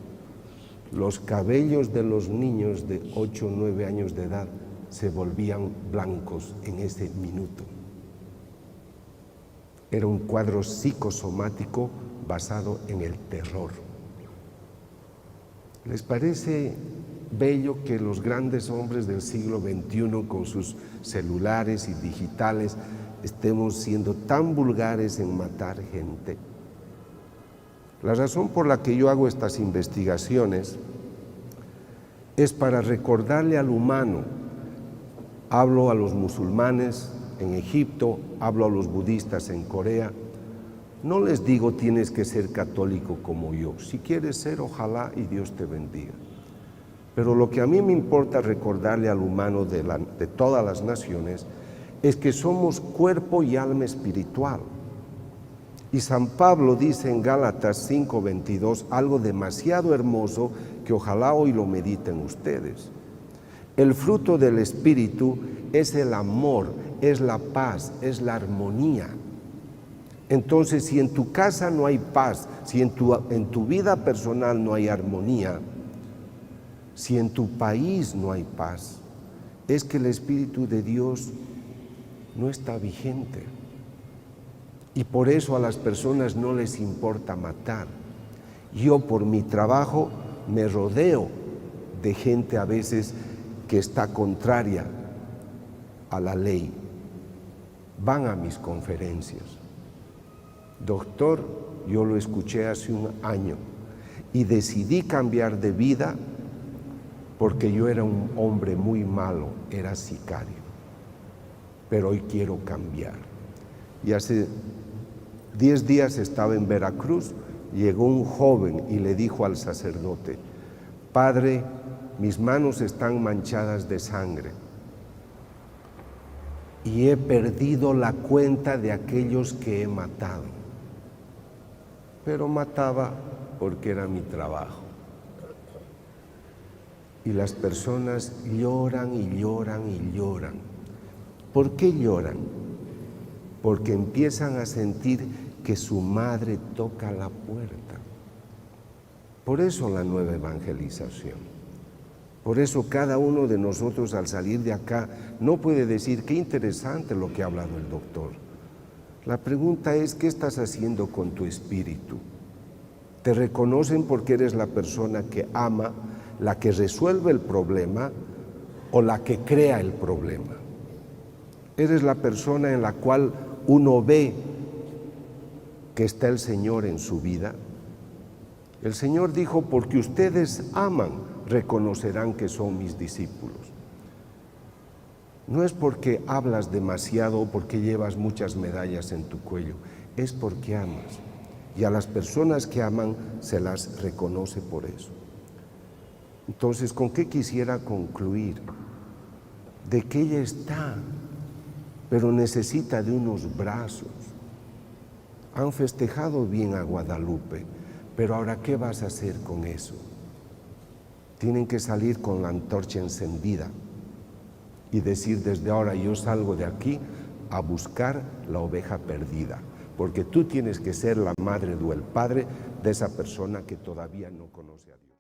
los cabellos de los niños de 8 o 9 años de edad se volvían blancos en ese minuto. Era un cuadro psicosomático basado en el terror. ¿Les parece bello que los grandes hombres del siglo XXI con sus celulares y digitales estemos siendo tan vulgares en matar gente? La razón por la que yo hago estas investigaciones es para recordarle al humano. Hablo a los musulmanes en Egipto, hablo a los budistas en Corea. No les digo tienes que ser católico como yo. Si quieres ser, ojalá y Dios te bendiga. Pero lo que a mí me importa recordarle al humano de todas las naciones es que somos cuerpo y alma espiritual. Y San Pablo dice en Gálatas 5:22 algo demasiado hermoso que ojalá hoy lo mediten ustedes. El fruto del Espíritu es el amor, es la paz, es la armonía. Entonces, si en tu casa no hay paz, si en tu vida personal no hay armonía, si en tu país no hay paz, es que el Espíritu de Dios no está vigente. Y por eso a las personas no les importa matar. Yo por mi trabajo me rodeo de gente a veces que está contraria a la ley. Van a mis conferencias. Doctor, yo lo escuché hace un año y decidí cambiar de vida porque yo era un hombre muy malo, era sicario. Pero hoy quiero cambiar. Y hace 10 días estaba en Veracruz, llegó un joven y le dijo al sacerdote: Padre, mis manos están manchadas de sangre y he perdido la cuenta de aquellos que he matado. Pero mataba porque era mi trabajo. Y las personas lloran y lloran y lloran. ¿Por qué lloran? Porque empiezan a sentir que su madre toca la puerta. Por eso la nueva evangelización. Por eso cada uno de nosotros al salir de acá no puede decir qué interesante lo que ha hablado el doctor. La pregunta es, ¿qué estás haciendo con tu espíritu? ¿Te reconocen porque eres la persona que ama, la que resuelve el problema o la que crea el problema? ¿Eres la persona en la cual uno ve que está el Señor en su vida? El Señor dijo, porque ustedes aman, reconocerán que son mis discípulos. No es porque hablas demasiado o porque llevas muchas medallas en tu cuello, es porque amas. Y a las personas que aman se las reconoce por eso. Entonces, ¿con qué quisiera concluir? De que ella está, pero necesita de unos brazos. Han festejado bien a Guadalupe, pero ahora, ¿qué vas a hacer con eso? Tienen que salir con la antorcha encendida y decir, desde ahora yo salgo de aquí a buscar la oveja perdida, porque tú tienes que ser la madre o el padre de esa persona que todavía no conoce a Dios.